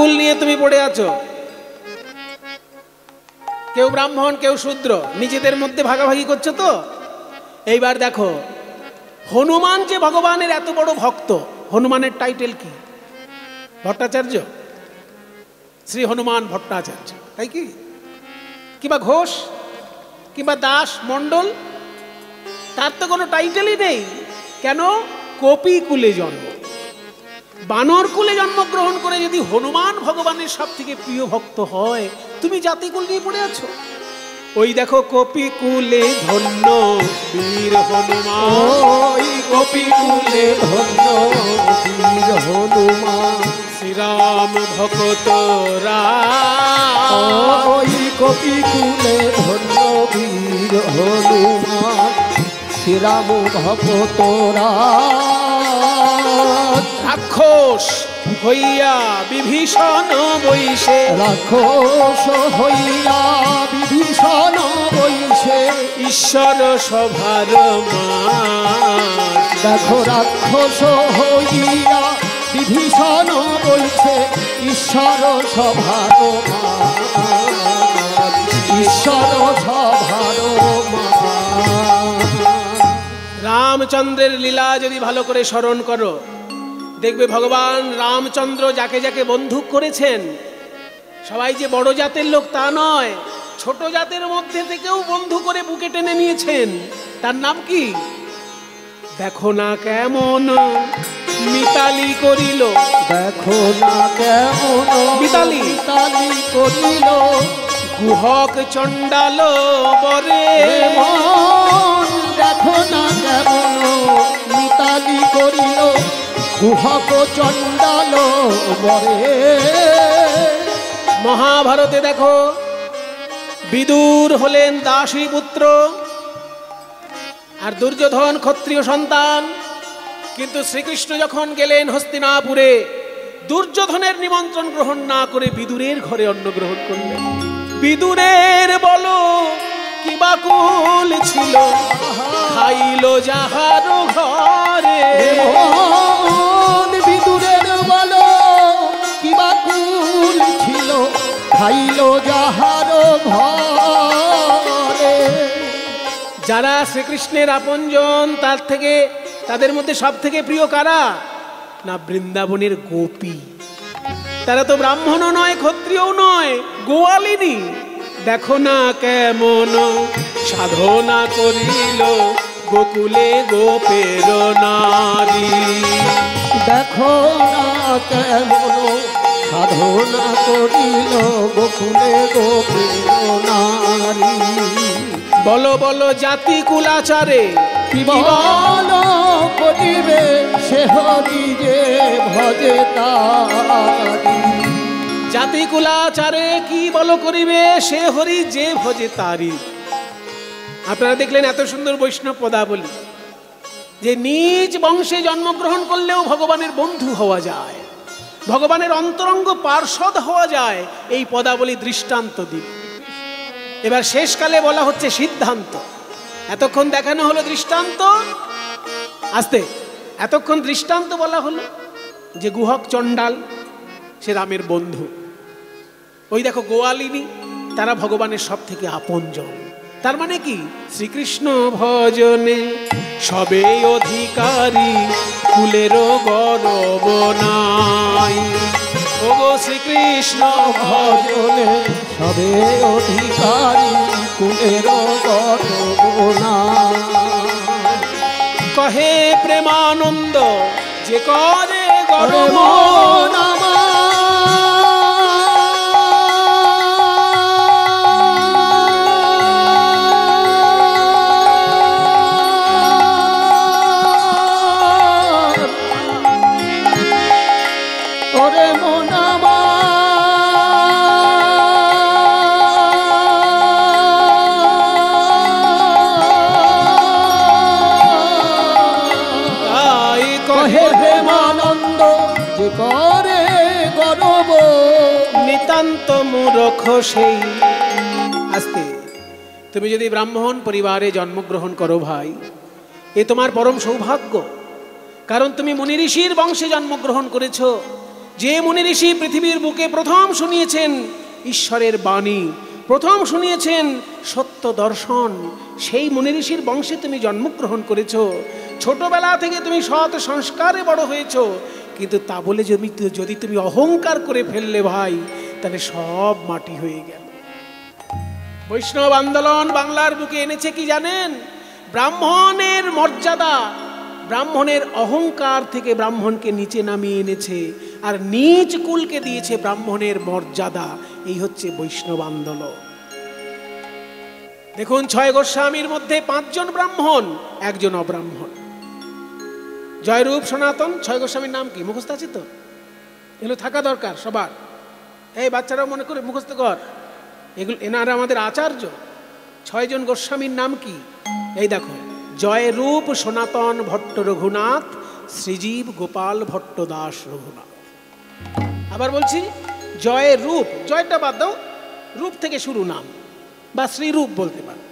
কুল নিয়ে তুমি পড়ে আছো, কেউ ব্রাহ্মণ কেউ শূদ্র, নিজেদের মধ্যে ভাগাভাগি করছো তো। এইবার দেখো হনুমান যে ভগবানের এত বড় ভক্ত, হনুমানের টাইটেল কি? ভট্টাচার্য, শ্রী হনুমান ভট্টাচার্য, তাই কি? কিংবা ঘোষ, কিংবা দাস, মণ্ডল, তার তো কোনো টাইটেলই নেই। কেন? কপি কুলে জন্ম, বানর কুলে জন্মগ্রহণ করে যদি হনুমান ভগবানের সব থেকে প্রিয় ভক্ত হয়, তুমি জাতিকুল নিয়ে পড়ে আছো। ওই দেখো কপি কুলে ধন্য বীর হনুমান, ওই কপি কুলে ধন্য বীর হনুমান, শ্রীরাম ভক্ত রাম। ওই কপি কুলে ধন্য বীর হনুমান, শ্রীরাম ভক্ত রাম। রাক্ষস হইয়া বিভীষণ বৈশে, রাক্ষস হইয়া বিভীষণ বৈশে, ঈশ্বর সভার মান। দেখো রাক্ষস হইয়া বিভীষণ বৈশে, ঈশ্বর সভার মান, ঈশ্বর সভার মান। রামচন্দ্রের লীলা যদি ভালো করে স্মরণ করো, দেখবে ভগবান রামচন্দ্র যাকে যাকে বন্ধু করেছেন, সবাই যে বড় জাতের লোক তা নয়, ছোট জাতের মধ্যে থেকেও বন্ধু করে বুকে টেনে নিয়েছেন। তার নাম কি? দেখো না কেমন মিতালি করিল, দেখো না কেমন মিতালি মিতালি করিল, গুহক চণ্ডাল বরে। মন দেখো না কেমন মিতালি করিল, গুহক চণ্ডাল বরে। মহাভারতে দেখো বিদুর হলেন দাসী পুত্র আর দুর্যোধন ক্ষত্রিয় সন্তান, কিন্তু শ্রীকৃষ্ণ যখন গেলেন হস্তিনাপুরে, দুর্যোধনের নিমন্ত্রণ গ্রহণ না করে বিদুরের ঘরে অন্ন গ্রহণ করলেন। বিদুরের বলো কি বাকুল ছিল, খাইল যাহার ঘরে। মন বিদুরের বলো কি বাকুল ছিল, খাইল যাহার ঘরে। যারা শ্রীকৃষ্ণের আপনজন, তাদের মধ্যে সব থেকে প্রিয় কারা? না বৃন্দাবনের গোপী। তারা তো ব্রাহ্মণও নয়, ক্ষত্রিয়ও নয়, গোয়ালিনী। দেখো না কেমন সাধনা করিল গোকুলে গোপের নারী। দেখো না কেমন সাধনা করিল গোকুলে গোপের নারী। বলো বলো জাতি কুলাচারে কি বলো করিবে সে হরি যে ভজে তারি। জাতি কুলাচারে কি বলো করিবে সে হরি যে ভজে তারি। আপনারা দেখলেন এত সুন্দর বৈষ্ণব পদাবলী, যে নিজ বংশে জন্মগ্রহণ করলেও ভগবানের বন্ধু হওয়া যায়, ভগবানের অন্তরঙ্গ পার্ষদ হওয়া যায়। এই পদাবলী দৃষ্টান্ত দিন। এবার শেষকালে বলা হচ্ছে সিদ্ধান্ত। এতক্ষণ দেখানো হলো দৃষ্টান্ত, আস্তে এতক্ষণ দৃষ্টান্ত বলা হলো যে গুহক চণ্ডাল সে রামের বন্ধু। ওই দেখো গোয়ালিনী, তারা ভগবানের সব থেকে আপনজন। তার মানে কি? শ্রীকৃষ্ণ ভজনে সবে অধিকারী, কুলেরও গরব নাই। ওগো শ্রীকৃষ্ণ ভজনে সবে অধিকারী, কুলেরও গরব নাই। কহে প্রেমানন্দ যে করে গরব নামা। ওরে মনামা কহে প্রেমানন্দ যে করে গরব। নিতান্ত মূরখ সেই। আস্তে, তুমি যদি ব্রাহ্মণ পরিবারে জন্মগ্রহণ করো ভাই, এ তোমার পরম সৌভাগ্য। কারণ তুমি মুনি ঋষির বংশে জন্মগ্রহণ করেছো, যে মুনি ঋষি পৃথিবীর বুকে প্রথম শুনিয়েছেন ঈশ্বরের বাণী, প্রথম শুনিয়েছেন সত্য দর্শন, সেই মুনি ঋষির বংশে তুমি জন্মগ্রহণ করেছ। ছোটবেলা থেকে তুমি সৎ সংস্কারে বড় হয়েছ, কিন্তু তা বলে যদি তুমি অহংকার করে ফেললে ভাই, তাহলে সব মাটি হয়ে গেল। বৈষ্ণব আন্দোলন বাংলার বুকে এনেছে কি জানেন? ব্রাহ্মণের মর্যাদা, ব্রাহ্মণের অহংকার থেকে ব্রাহ্মণকে নিচে নামিয়ে এনেছে, আর নিচ কুলকে দিয়েছে ব্রাহ্মণের মর্যাদা। এই হচ্ছে বৈষ্ণব আন্দোলন। দেখুন, 6 গোস্বামীর মধ্যে 5 জন ব্রাহ্মণ, 1 জন অব্রাহ্মণ। জয়রূপ সনাতন 6 গোস্বামীর নাম কি মুখস্থ আছে তো? এগুলো থাকা দরকার সবার। এই বাচ্চারাও মনে করে মুখস্থ কর, এগুলো এনারা আমাদের আচার্য। 6 জন গোস্বামীর নাম কি? এই দেখো, জয়রূপ সনাতন ভট্ট রঘুনাথ, শ্রীজীব গোপাল ভট্ট দাস রঘুনাথ। আবার বলছি, জয়রূপ, জয়টা বাদ দাও, রূপ থেকে শুরু নাম, বা শ্রীরূপ বলতে পারো।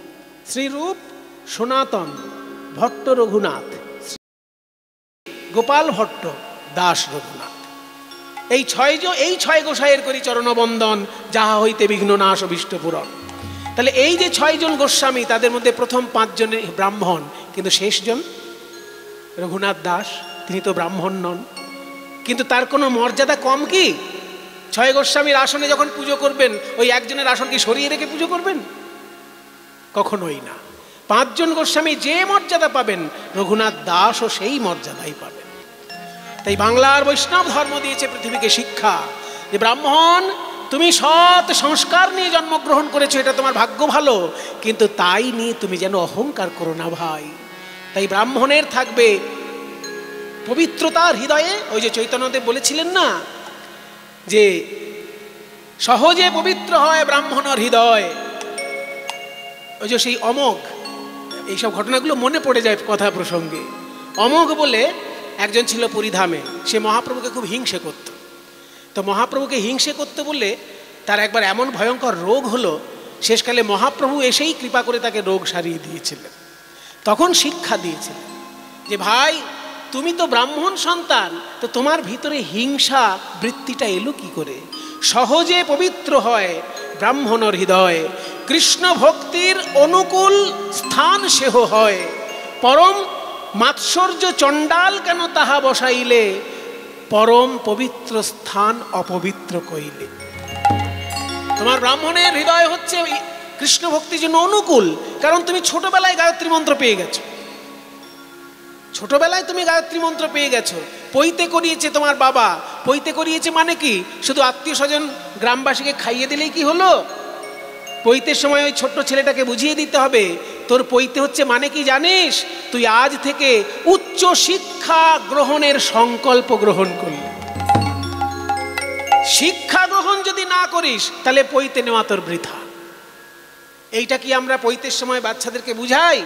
শ্রীরূপ সনাতন ভট্ট রঘুনাথ, গোপাল ভট্ট দাস রঘুনাথ, এই 6 গোসাইয়ের করি চরণবন্দন, যাহা হইতে বিঘ্ন নাশ অভীষ্ট পূরণ। তাহলে এই যে 6 জন গোস্বামী, তাদের মধ্যে প্রথম 5 জন ব্রাহ্মণ, কিন্তু শেষজন রঘুনাথ দাস, তিনি তো ব্রাহ্মণ নন, কিন্তু তার কোনো মর্যাদা কম কি? 6 গোস্বামীর আসনে যখন পুজো করবেন, ওই একজনের আসন কি সরিয়ে রেখে পুজো করবেন? কখনোই না। 5 জন গোস্বামী যে মর্যাদা পাবেন, রঘুনাথ দাসও সেই মর্যাদাই পাবেন। তাই বাংলার বৈষ্ণব ধর্ম দিয়েছে পৃথিবীকে শিক্ষা, যে ব্রাহ্মণ, তুমি সৎ সংস্কার নিয়ে জন্মগ্রহণ করেছো, এটা তোমার ভাগ্য ভালো, কিন্তু তাই নিয়ে তুমি যেন অহংকার করো না ভাই। তাই ব্রাহ্মণের থাকবে পবিত্রতার হৃদয়ে। ওই যে চৈতন্যদেব বলেছিলেন না, যে সহজে পবিত্র হয় ব্রাহ্মণের হৃদয়। ওই যে সেই অমোঘ, এইসব ঘটনাগুলো মনে পড়ে যায় কথা প্রসঙ্গে। অমোঘ বলে একজন ছিল পুরীধামে, সে মহাপ্রভুকে খুব হিংসে করত। তো মহাপ্রভুকে হিংসে করতে বললে তার একবার এমন ভয়ঙ্কর রোগ হলো, শেষকালে মহাপ্রভু এসেই কৃপা করে তাকে রোগ সারিয়ে দিয়েছিলেন। তখন শিক্ষা দিয়েছিলেন যে ভাই, তুমি তো ব্রাহ্মণ সন্তান, তো তোমার ভিতরে হিংসা বৃত্তিটা এলো কি করে? সহজে পবিত্র হয় ব্রাহ্মণের হৃদয়, কৃষ্ণ ভক্তির অনুকূল স্থান সেহ হয়, পরম মাৎসর্য চণ্ডাল কেন তাহা বসাইলে, পরম পবিত্র স্থান অপবিত্র কইলে। তোমার ব্রাহ্মণের হৃদয় হচ্ছে কৃষ্ণ ভক্তির জন্য অনুকূল, কারণ তুমি ছোটবেলায় গায়ত্রী মন্ত্র পেয়ে গেছো। ছোটবেলায় তুমি গায়ত্রী মন্ত্র পেয়ে গেছো, পৈতে করিয়েছে তোমার বাবা। পৈতে করিয়েছে মানে কি? শুধু আত্মীয় স্বজন গ্রামবাসীকে খাইয়ে দিলেই কি হলো? পৈতের সময় ওই ছোট্ট ছেলেটাকে বুঝিয়ে দিতে হবে, তোর পৈতে হচ্ছে মানে কি জানিস? তুই আজ থেকে উচ্চ শিক্ষা গ্রহণের সংকল্প গ্রহণ করলি। শিক্ষা গ্রহণ যদি না করিস, তাহলে পৈতে নেওয়া তোর বৃথা। এইটা কি আমরা পৈতের সময় বাচ্চাদেরকে বুঝাই?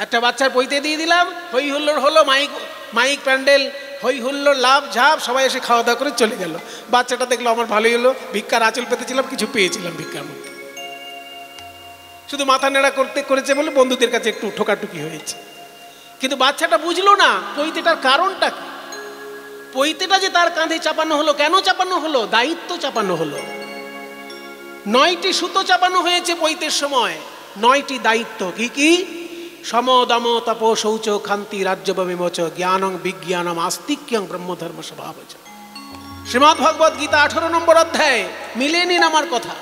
একটা বাচ্চার পৈতে দিয়ে দিলাম, হই হুল্লোড় হলো, মাইক প্যান্ডেল, হই হুল্লোড়, লাভ ঝাপ, সবাই এসে খাওয়া দাওয়া করে চলে গেল। বাচ্চাটা দেখলো আমার ভালোই হলো, ভিক্ষার আঁচল পেতেছিলাম, কিছু পেয়েছিলাম ভিক্ষার মধ্যে। শুধু মাথা নেড়া করেছে বলে বন্ধুদের কাছে একটু ঠোকাটুকি হয়েছে, কিন্তু বাচ্চাটা বুঝলো না পৈতেটার কারণটা কি। পৈতেটা যে তার কাঁধে চাপানো হলো, কেন চাপানো হলো? দায়িত্ব চাপানো হলো। 9টি সুতো চাপানো হয়েছে পৈতের সময়, 9টি দায়িত্ব। কি কি? সম দম তপ শৌচ খান্তি রাজ্যব বিমোচ জ্ঞানং বিজ্ঞানম আস্তিক্যং ব্রহ্মধর্ম স্বভাবচ। শ্রীমদ্ ভগবদ গীতা 18 নম্বর অধ্যায়, মিলে নিন আমার কথা।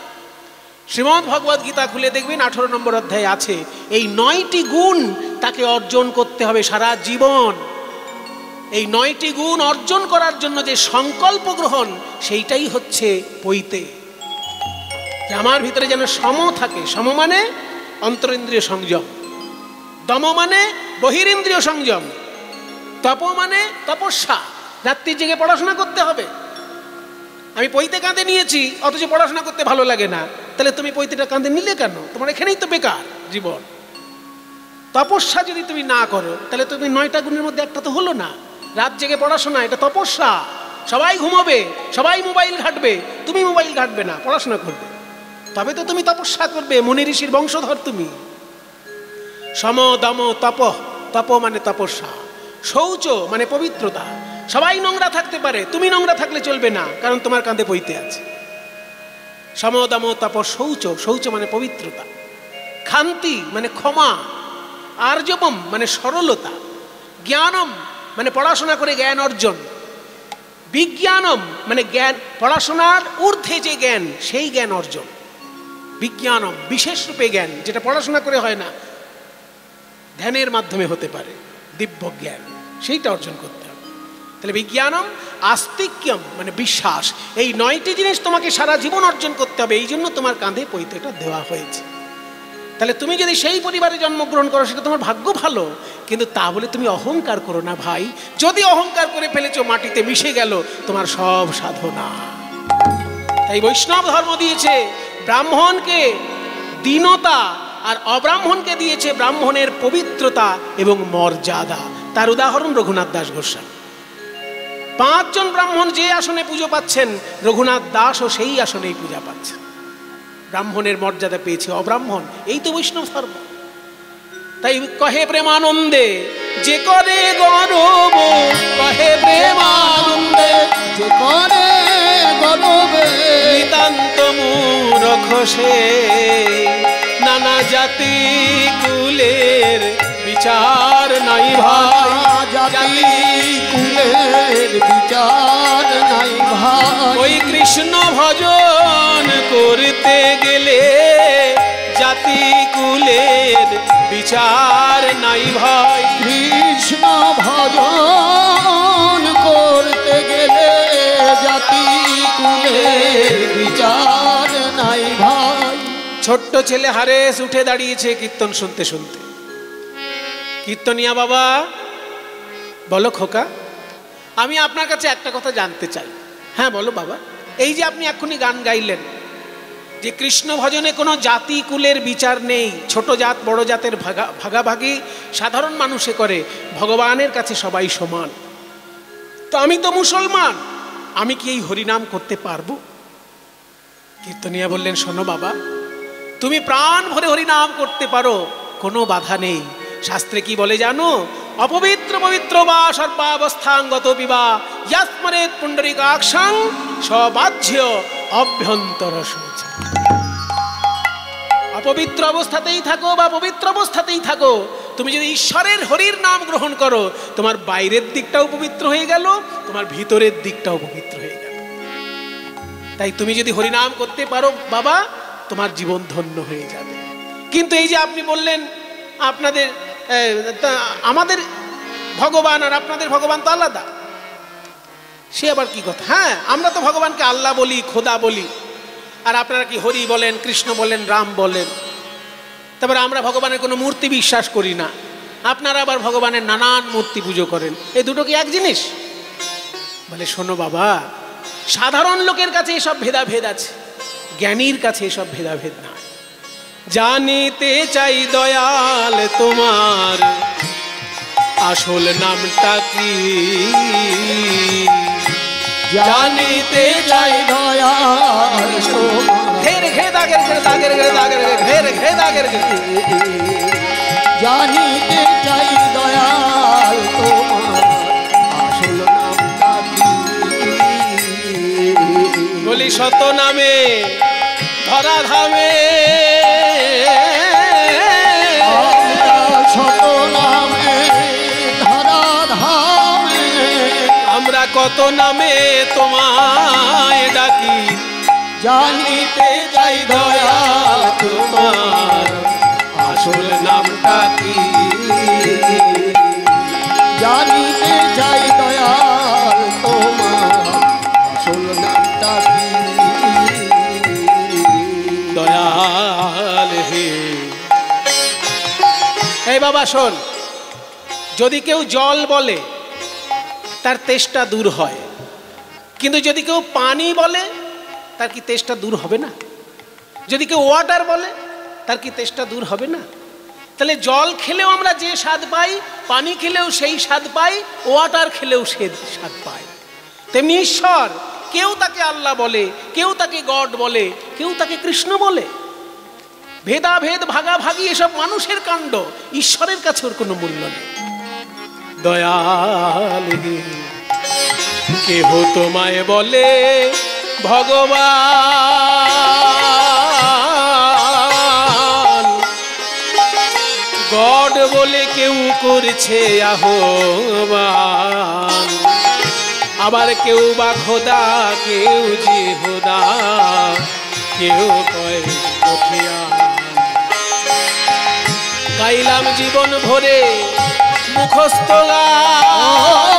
শ্রীমদ্ ভগবদ গীতা খুলে দেখবেন 18 নম্বর অধ্যায়ে আছে এই 9টি গুণ তাকে অর্জন করতে হবে সারা জীবন। এই 9টি গুণ অর্জন করার জন্য যে সংকল্প গ্রহণ, সেইটাই হচ্ছে পৈতে। আমার ভিতরে যেন সম থাকে। সম মানে অন্তরিন্দ্রিয় সংযম, দম মানে বহিরিন্দ্রিয় সংযম, তপ মানে তপস্যা, রাত্রি জেগে পড়াশোনা করতে হবে। আমি পৈতে কাঁধে নিয়েছি, অথচ পড়াশোনা করতে ভালো লাগে না, তাহলে তুমি পৈতেটা কাঁধে নিলে কেন? তোমার এখানেই তো বেকার জীবন। তপস্যা যদি তুমি না করো, তাহলে তুমি 9টা গুণের মধ্যে একটা তো হলো না। রাত জেগে পড়াশোনা, এটা তপস্যা। সবাই ঘুমাবে, সবাই মোবাইল ঘাঁটবে, তুমি মোবাইল ঘাঁটবে না, পড়াশোনা করবে, তবে তো তুমি তপস্যা করবে। মুনি ঋষির বংশধর তুমি। সম দম তপ, তপ মানে তপস্যা। শৌচ মানে পবিত্রতা। সবাই নোংরা থাকতে পারে, তুমি নোংরা থাকলে চলবে না, কারণ তোমার কাঁধে বইতে আছে। সমদম তপ শৌচ, শৌচ মানে পবিত্রতা, ক্ষান্তি মানে ক্ষমা, আর্জবম মানে সরলতা, জ্ঞানম মানে পড়াশোনা করে জ্ঞান অর্জন, বিজ্ঞানম মানে জ্ঞান, পড়াশোনার ঊর্ধ্বে যে জ্ঞান সেই জ্ঞান অর্জন। বিজ্ঞানম বিশেষ রূপে জ্ঞান, যেটা পড়াশোনা করে হয় না, ধ্যানের মাধ্যমে হতে পারে, দিব্য জ্ঞান, সেইটা অর্জন করতে হবে। তাহলে বিজ্ঞানম, আস্তিক্যম মানে বিশ্বাস, এই 9টি জিনিস তোমাকে সারা জীবন অর্জন করতে হবে, এই জন্য তোমার কাঁধে পৈতেটা দেওয়া হয়েছে। তাহলে তুমি যদি সেই পরিবারে জন্মগ্রহণ করো সেটা তোমার ভাগ্য ভালো, কিন্তু তা বলে তুমি অহংকার করো না ভাই। যদি অহংকার করে ফেলেছো, মাটিতে মিশে গেল তোমার সব সাধনা। তাই বৈষ্ণব ধর্ম দিয়েছে ব্রাহ্মণকে দীনতা, আর অব্রাহ্মণকে দিয়েছে ব্রাহ্মণের পবিত্রতা এবং মর্যাদা। তার উদাহরণ রঘুনাথ দাস গোস্বামী। 5 জন ব্রাহ্মণ যে আসনে পুজো পাচ্ছেন, রঘুনাথ দাসও সেই আসনেই পূজা পাচ্ছেন। ব্রাহ্মণের মর্যাদা পেয়েছে অব্রাহ্মণ, এই তো বৈষ্ণব ধর্ম। তাই কহে প্রেমানন্দে যে করে গরব, কহে প্রেমানন্দে যে করে গরবে, নিতান্ত মূরখ সে, নানা জাতি কুলের বিচার নাই ভাই, জাতি কুলের বিচার নাই ভাই। ওই কৃষ্ণ ভজন করতে গেলে জাতি কুলের বিচার নাই ভাই। কৃষ্ণ ভজন করতে গেলে জাতি কুলের বিচার নাই ভাই। ছোট্ট ছেলে হারেস উঠে দাঁড়িয়েছে কীর্তন শুনতে শুনতে। কীর্তনিয়া বাবা বলো খোকা, আমি আপনার কাছে একটা কথা জানতে চাই। হ্যাঁ বলো বাবা। এই যে আপনি এক্ষুনি গান গাইলেন যে কৃষ্ণ ভজনে কোনো জাতি কুলের বিচার নেই, ছোট জাত বড় জাতের ভাগাভাগি সাধারণ মানুষে করে, ভগবানের কাছে সবাই সমান। তো আমি তো মুসলমান, আমি কি এই হরিনাম করতে পারবো? কীর্তনিয়া বললেন, শোনো বাবা, তুমি প্রাণ ভরে হরিনাম করতে পারো, কোনো বাধা নেই। শাস্ত্রে কি বলে জানো? অপবিত্র পবিত্র বা সর্বাবস্থাঙ্গত বিবা ইয়াস্মরেত পুণ্ডরিকাক্ষং সবাহ্য অভ্যন্তর শৌচ। অপবিত্র অবস্থাতেই থাকো বা পবিত্র অবস্থাতেই থাকো, তুমি যদি ঈশ্বরের হরির নাম গ্রহণ করো, তোমার বাইরের দিকটাও পবিত্র হয়ে গেল, তোমার ভিতরের দিকটাও পবিত্র হয়ে গেল। তাই তুমি যদি হরিনাম করতে পারো বাবা, তোমার জীবন ধন্য হয়ে যাবে। কিন্তু এই যে আপনি বললেন আপনাদের আমাদের ভগবান আর আপনাদের ভগবান তো আলাদা, সে আবার কি কথা? হ্যাঁ, আমরা তো ভগবানকে আল্লাহ বলি, খোদা বলি, আর আপনারা কি হরি বলেন, কৃষ্ণ বলেন, রাম বলেন। তারপরে আমরা ভগবানের কোনো মূর্তি বিশ্বাস করি না, আপনারা আবার ভগবানের নানান মূর্তি পুজো করেন। এই দুটো কি এক জিনিস? বলে শোনো বাবা, সাধারণ লোকের কাছে এসব ভেদাভেদ আছে, জ্ঞানীর কাছে এসব ভেদাভেদ না। জানিতে চাই দয়াল তোমার আসল নামটা কি, জানিতে চাই দয়াল ঘের ঘের দাগের ঘের দাগের ঘের দাগের ঘের ঘের দাগের ঘের। জানিতে চাই দয়াল তোমার আসল নামটা কি। বলি শত নামে ধরা ধামে, শত নামে ধরা ধামে, আমরা কত নামে তোমায় ডাকি। জানিতে চাই দয়াল তোমার আসল নামটা কি, জানিতে চাই দয়াল তোমার আসল নামটা কি। দয়াল হে। এই বাবা শোন, যদি কেউ জল বলে তার তেষ্টা দূর হয়, কিন্তু যদি কেউ পানি বলে তার কি তেষ্টা দূর হবে না? যদি কেউ ওয়াটার বলে তার কি তেষ্টা দূর হবে না? তাহলে জল খেলেও আমরা যে স্বাদ পাই, পানি খেলেও সেই স্বাদ পাই, ওয়াটার খেলেও সে স্বাদ পাই। তেমনি ঈশ্বর, কেউ তাকে আল্লাহ বলে, কেউ তাকে গড বলে, কেউ তাকে কৃষ্ণ বলে। ভেদাভেদ ভাগাভাগি এসব মানুষের কাণ্ড, ঈশ্বরের কাছে ওর কোনো মূল্য নেই। দয়াল হে। কেহ তোমায় বলে ভগবান, গড বলে কেউ করছে আহ্বান, আবার কেউ বা খোদা, কেউ যে খোদা, কেউ কয় মুখিয়ান। গাইলাম জীবন ভরে মুখস্থ গান,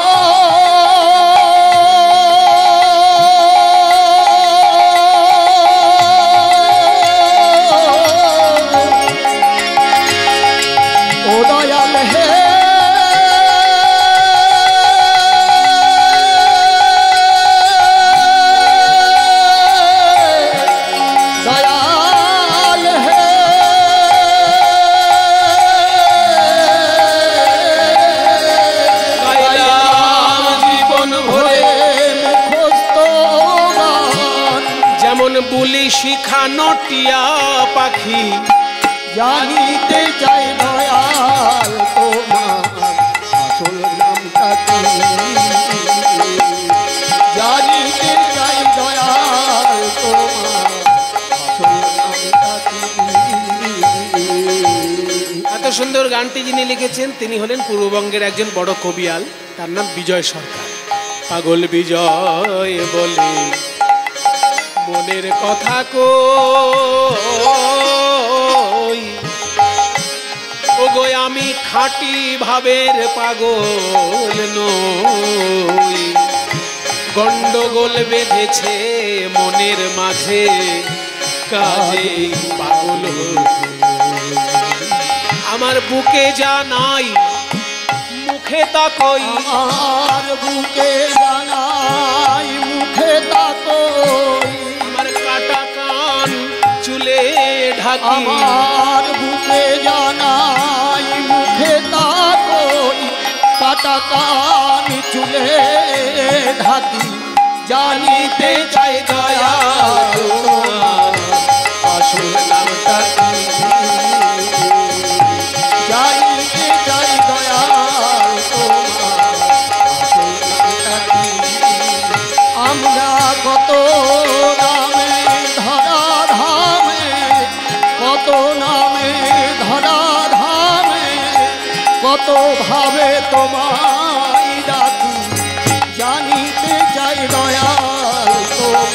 ও দয়াল হে দয়াল হে গাইলাম জীবন ভরে মুখস্থ গান, যেমন বুলি শিখা নটিয়া পাখি, জানিতে চাই দয়াল তোমার আসল নামটা কি, জানিতে চাই দয়াল তোমার আসল নামটা কি। এত সুন্দর গানটি যিনি লিখেছেন তিনি হলেন পূর্ববঙ্গের একজন বড় কবিয়াল, তার নাম বিজয় সরকার। পাগল বিজয় বলে মনের কথা কই, ওগো আমি খাঁটি ভাবের পাগল নই, গন্ডগোল বেঁধেছে মনের মাঝে, কাজে পাগল হই। আমার বুকে যা নাই মুখে তা কই, আমার বুকে জানাই মুখে তাকই, আমার কাটা কান চুলে ঢাকি, আমার বুকে জানাই মুখে তাকই, কাটা কান চুলে ঢাকি, জানিতে চাই দয়াল তোমার আসল নামটা কি, জানিতে চাই দয়াল তোমার আসল নামটা কি। আমরা কত নামে ধরা ধামে, কত নামে ধরা ধামে, কত ভাবে তোমায় ডাকি, জানিতে চাই দয়াল তোমার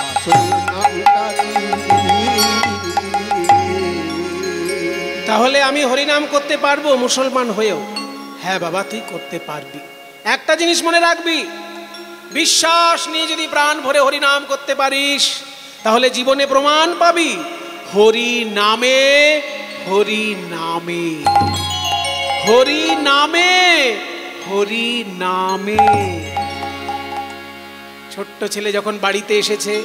আসল নামটা কি। তাহলে আমি হরিনাম করতে পারবো মুসলমান হয়েও? হ্যাঁ বাবা, তুই করতে পারবি। একটা জিনিস মনে রাখবি, বিশ্বাস নিয়ে যদি প্রাণ ভরে হরিনাম করতে পারিস তাহলে জীবনে প্রমাণ পাবি। হরি নামে, হরি নামে, হরি নামে, হরি নামে। ছোট্ট ছেলে যখন বাড়িতে এসেছে,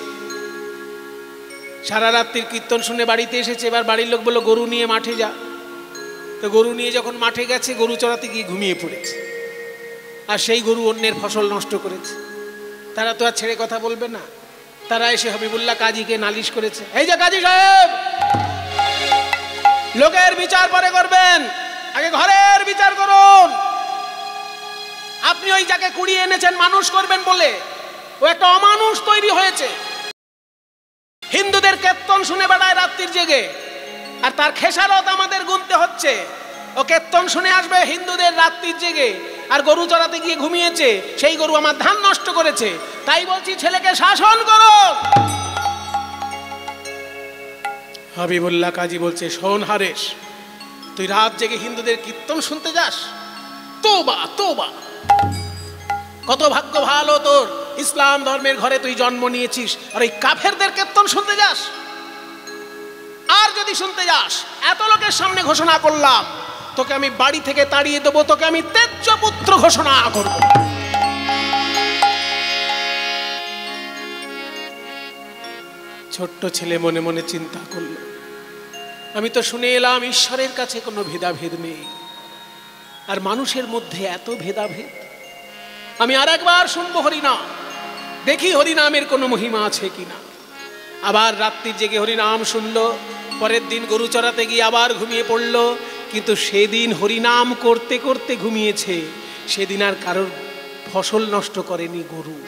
সারা রাত্রির কীর্তন শুনে বাড়িতে এসেছে, এবার বাড়ির লোক বললো গরু নিয়ে মাঠে যা। তো গরু নিয়ে যখন মাঠে গেছে, গরু চড়াতে গিয়ে ঘুমিয়ে পড়েছে, আর সেই গরু অন্যের ফসল নষ্ট করেছে। তারা তো আর ছেড়ে কথা বলবে না, তারা এসে হবিবুল্লাহ কাজীকে নালিশ করেছে, এই যে কাজী সাহেব, লোকের বিচার পরে করবেন, আগে ঘরের বিচার করুন। আপনি ওই যাকে কুড়িয়ে এনেছেন মানুষ করবেন বলে, ও একটা অমানুষ তৈরি হয়েছে। হিন্দুদের কীর্তন শুনে বেড়ায় রাত্রির জেগে, আর তার খেসারত আমাদের গুনতে হচ্ছে। ও কীর্তন শুনে আসবে হিন্দুদের রাত্রির জেগে, আর গরু চড়াতে গিয়ে ঘুমিয়েছে, সেই গরু আমার ধান নষ্ট করেছে। তাই বলছি ছেলেকে শাসন করো। হাবিবুল্লাহ কাজী বলছে, শোন হারেশ, তুই রাত জেগে হিন্দুদের কীর্তন শুনতে যাস? তোবা তোবা, কত ভাগ্য ভালো তোর, ইসলাম ধর্মের ঘরে তুই জন্ম নিয়েছিস, আর ওই কাফেরদের কীর্তন শুনতে যাস? আর যদি শুনতে যাস, এত লোকের সামনে ঘোষণা করলাম, তোকে আমি বাড়ি থেকে তাড়িয়ে দেবো, তোকে আমি তেজ্য পুত্র ঘোষণা করব। ছোট্ট ছেলে মনে মনে চিন্তা করল, আমি তো শুনে এলাম ঈশ্বরের কাছে কোনো ভেদাভেদ নেই, আর মানুষের মধ্যে এত ভেদাভেদ। আমি আর একবার শুনবো হরিনাম, দেখি হরিনামের কোনো মহিমা আছে কিনা। আবার রাত্রির জেগে হরিনাম শুনলো, পরের দিন গরু চড়াতে গিয়ে আবার ঘুমিয়ে পড়লো। কিন্তু সেদিন হরিনাম করতে করতে ঘুমিয়েছে, সেদিন আর কারোর ফসল নষ্ট করেনি গরু,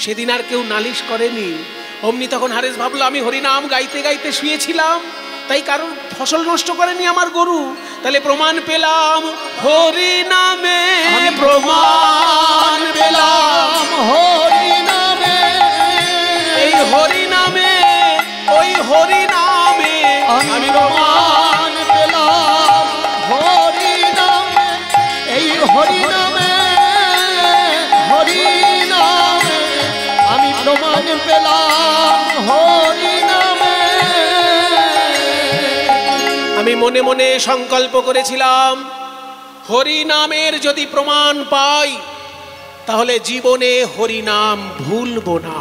সেদিন আর কেউ নালিশ করেনি। অমনি তখন হারেস ভাবলো আমি হরিনাম গাইতে গাইতে শুয়েছিলাম, তাই কারণ ফসল নষ্ট করেনি আমার গরু। তাহলে প্রমাণ পেলাম হরিনামে, প্রমাণ পেলাম হরিনামে, এই হরিনামে, ওই হরিনামে আমি প্রমাণ পেলাম হরিনামে, এই হরিনামে, হরিনামে আমি প্রমাণ পেলাম হরিনামে। আমি মনে মনে সংকল্প করেছিলাম হরিনামের যদি প্রমাণ পাই তাহলে জীবনে হরিনাম ভুলবো না,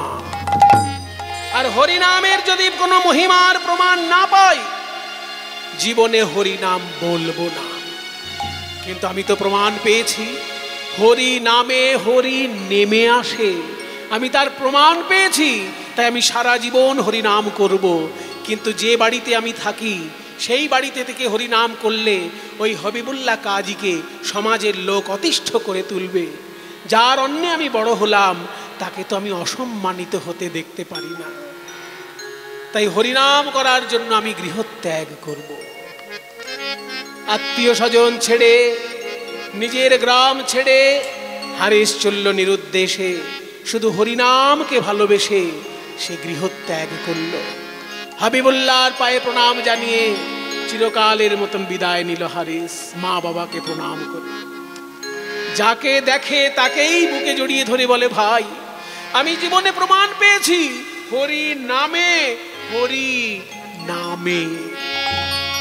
আর হরিনামের যদি কোনো মহিমার প্রমাণ না পাই জীবনে হরিনাম বলবো না। কিন্তু আমি তো প্রমাণ পেয়েছি হরি নামে হরি নেমে আসে, আমি তার প্রমাণ পেয়েছি, তাই আমি সারা জীবন হরিনাম করব। কিন্তু যে বাড়িতে আমি থাকি সেই বাড়িতে থেকে হরিনাম করলে ওই হবিবুল্লাহ কাজীকে সমাজের লোক অতিষ্ঠ করে তুলবে। যার অন্যে আমি বড় হলাম তাকে তো আমি অসম্মানিত হতে দেখতে পারি না, তাই হরিনাম করার জন্য আমি গৃহত্যাগ করব। আত্মীয় স্বজন ছেড়ে, নিজের গ্রাম ছেড়ে হারিস চলল নিরুদ্দেশে, শুধু হরিনামকে ভালোবেসে সে গৃহত্যাগ করল। হাবিবুল্লাহর পায়ে প্রণাম জানিয়ে চিরকালের মতন বিদায় নিল হারিস, মা বাবাকে প্রণাম করে। যাকে দেখে তাকেই বুকে জড়িয়ে ধরে বলে ভাই আমি জীবনে প্রমাণ পেয়েছি হরি নামে, হরি নামে।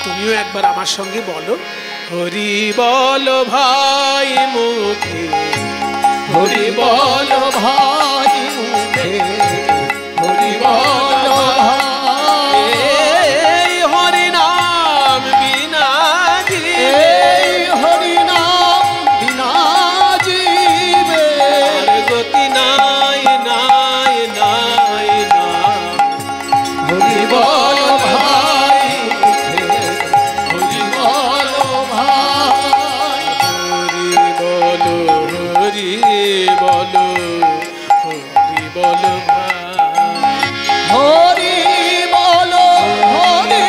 তুমিও একবার আমার সঙ্গে বলো হরি বলো ভাই মুখে, হরি বল ভাই মুখে, হরি বল ভাই, এই হরি নাম বিনা এই হরিনাম বিনা জীবে আর গতি নাই নাই নাই নাই। হরি বল ভাই মুখে, হরি বল ভাই, হরি বলো হরি বলো হরি বলো ভাই। হরি বল, হরি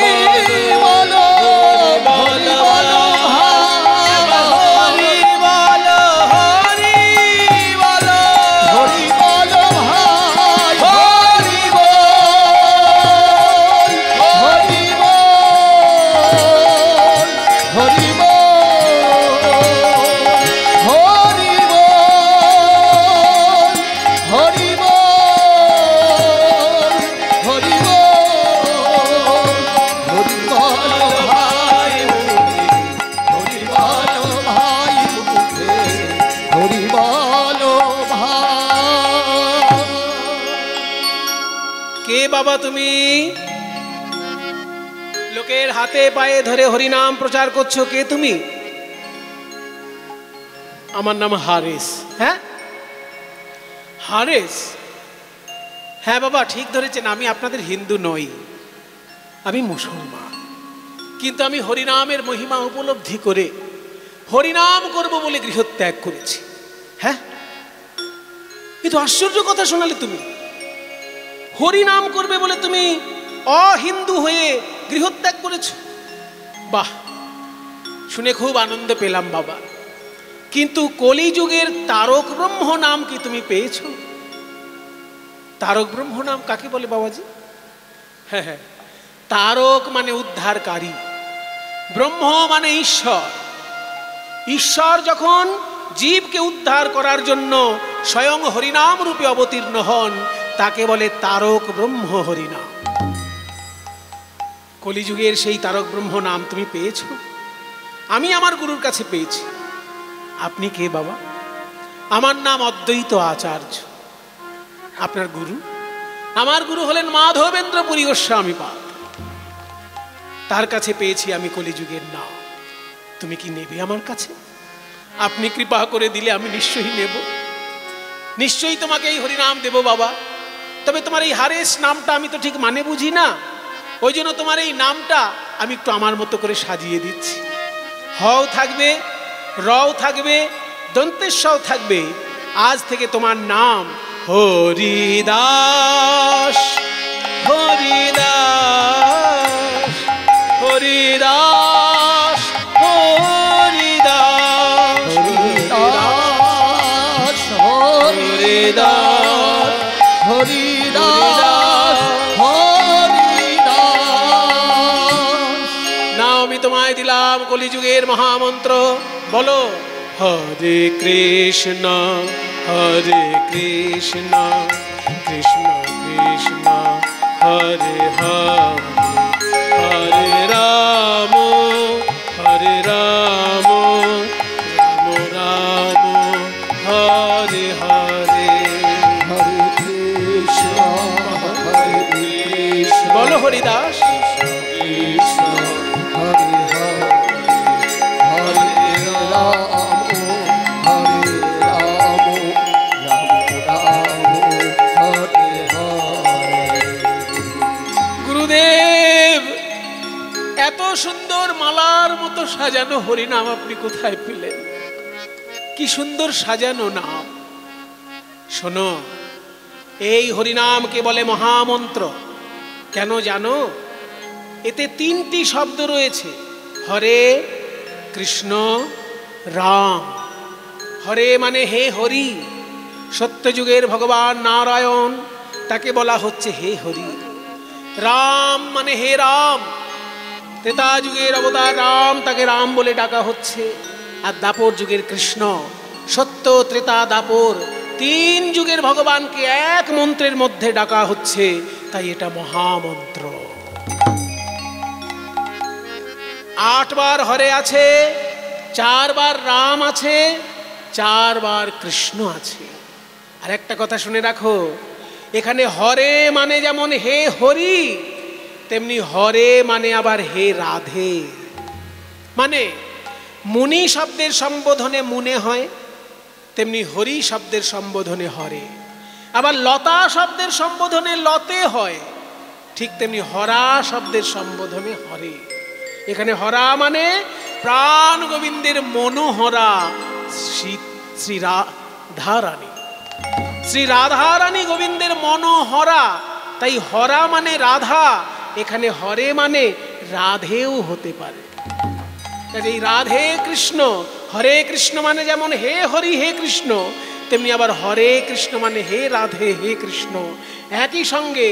বল, হরি বল ভাই, হরি বলো হরি বলো হরি বল ভাই, হরি বল, হরি বল, হরি বল, হরি বল, হরি বল, হরি বল, হরি বল ভাই মুখে, হরি বল ভাই। কে বাবা তুমি? লোকের হাতে পায়ে ধরে হরিনাম প্রচার করছো, কে তুমি? আমার নাম হারিস। হ্যাঁ হারিস, হ্যাঁ বাবা ঠিক ধরেছেন, আমি আপনাদের হিন্দু নই, আমি মুসলমান। কিন্তু আমি হরিনামের মহিমা উপলব্ধি করে হরিনাম করব বলে গৃহত্যাগ করেছি। হ্যাঁ কিন্তু আশ্চর্য কথা শোনালে তুমি, হরিনাম করবে বলে তুমি অহিন্দু হয়ে গৃহত্যাগ করেছো। বাহ, শুনে খুব আনন্দ পেলাম বাবা। কিন্তু কলিযুগের তারক ব্রহ্ম নাম কি তুমি পেয়েছো? তারক ব্রহ্ম নাম কাকে বলে বাবাজি? হ্যাঁ হ্যাঁ, তারক মানে উদ্ধারকারী, ব্রহ্ম মানে ঈশ্বর। ঈশ্বর যখন জীবকে উদ্ধার করার জন্য স্বয়ং হরিনাম রূপে অবতীর্ণ হন তাকে বলে তারক ব্রহ্ম হরিনাম। কলিযুগের সেই তারক ব্রহ্ম নাম তুমি পেয়েছো? আমি আমার গুরুর কাছে পেয়েছি। আপনি কে বাবা? আমার নাম অদ্বৈত আচার্য। আপনার গুরু? আমার গুরু হলেন মাধবেন্দ্র পুরী গোস্বামী পাদ, তার কাছে পেয়েছি আমি কলিযুগের নাম। তুমি কি নেবে আমার কাছে? আপনি কৃপা করে দিলে আমি নিশ্চয়ই নেব, নিশ্চয়ই তোমাকে এই হরিনাম দেব বাবা। তবে তোমার এই হারেস নামটা আমি তো ঠিক মানে বুঝি না, ওই জন্য তোমার এই নামটা আমি একটু আমার মতো করে সাজিয়ে দিচ্ছি। হও থাকবে, রও থাকবে, দন্তেশ্বও থাকবে, আজ থেকে তোমার নাম হরিদাস। হরিদাস হরিদাস হরিদাস হরিদাস হরিদাস হরিদাস হরিদাস। নাও আমি তোমায় দিলাম কলিযুগের মহামন্ত্র, বলো হরে কৃষ্ণ কৃষ্ণ কৃষ্ণ হরে হরে, হরে রাম রাম রাম হরে হরে, হরে কৃষ্ণ বলো হরিদাস। কৃষ্ণ হরে হরে, হরে রাম হরে রাম রাম রাম হরে হরে। গুরুদেব, এত সুন্দর মালার মতো সাজানো হরিনাম আপনি কোথায় পেলেন? কি সুন্দর সাজানো নাম। শোনো, এই হরিনামকে বলে মহামন্ত্র। কেন জানো? এতে 3টি শব্দ রয়েছে, হরে কৃষ্ণ রাম। হরে মানে হে হরি, সত্যযুগের ভগবান নারায়ণ, তাকে বলা হচ্ছে হে হরি। রাম মানে হে রাম, ত্রেতা যুগের অবতার রাম, তাকে রাম বলে ডাকা হচ্ছে। আর দাপর যুগের কৃষ্ণ, সত্য ত্রেতা দাপর 3 যুগের ভগবানকে এক মন্ত্রের মধ্যে ডাকা হচ্ছে, তাই এটা মহামন্ত্র। 8 বার হরে আছে, 4 বার রাম আছে, 4 বার কৃষ্ণ আছে। আর একটা কথা শুনে রাখো, এখানে হরে মানে যেমন হে হরি, তেমনি হরে মানে আবার হে রাধে। মানে মুনি শব্দের সম্বোধনে মুনে হয়, তেমনি হরি শব্দের সম্বোধনে হরে। আবার লতা শব্দের সম্বোধনে লতে হয়, ঠিক তেমনি হরা শব্দের সম্বোধনে হরে। এখানে হরা মানে প্রাণ গোবিন্দের মনোহরা শ্রী রাধারানী। শ্রী রাধারানী গোবিন্দের মনোহরা, তাই হরা মানে রাধা, এখানে হরে মানে রাধেও হতে পারে। এই রাধে কৃষ্ণ, হরে কৃষ্ণ মানে যেমন হে হরি হে কৃষ্ণ, তেমনি আবার হরে কৃষ্ণ মানে হে রাধে হে কৃষ্ণ। একই সঙ্গে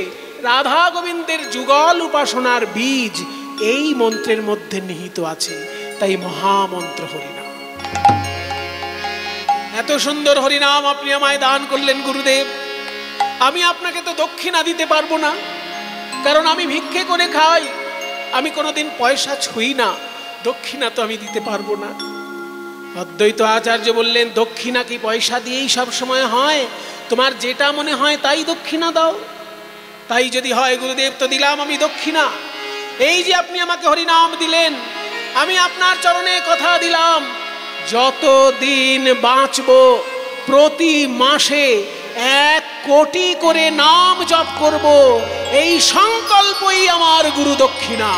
রাধা গোবিন্দের যুগল উপাসনার বীজ এই মন্ত্রের মধ্যে নিহিত আছে, তাই মহামন্ত্র হরিনাম। এত সুন্দর হরিনাম আপনি আমায় দান করলেন গুরুদেব। আমি আপনাকে তো দক্ষিণা দিতে পারবো না, কারণ আমি ভিক্ষে করে খাই, আমি কোনোদিন পয়সা ছুঁই না, দক্ষিণা তো আমি দিতে পারবো না। অদ্বৈত আচার্য বললেন, দক্ষিণা কি পয়সা দিয়েই সব সময় হয়? তোমার যেটা মনে হয় তাই দক্ষিণা দাও। তাই যদি হয় গুরুদেব, তো দিলাম আমি দক্ষিণা। এই যে আপনি আমাকে হরিনাম দিলেন, আমি আপনার চরণে কথা দিলাম, যতদিন বাঁচব প্রতি মাসে 1 কোটি করে নাম জপ করব, এই সংকল্পই আমার গুরু দক্ষিণা।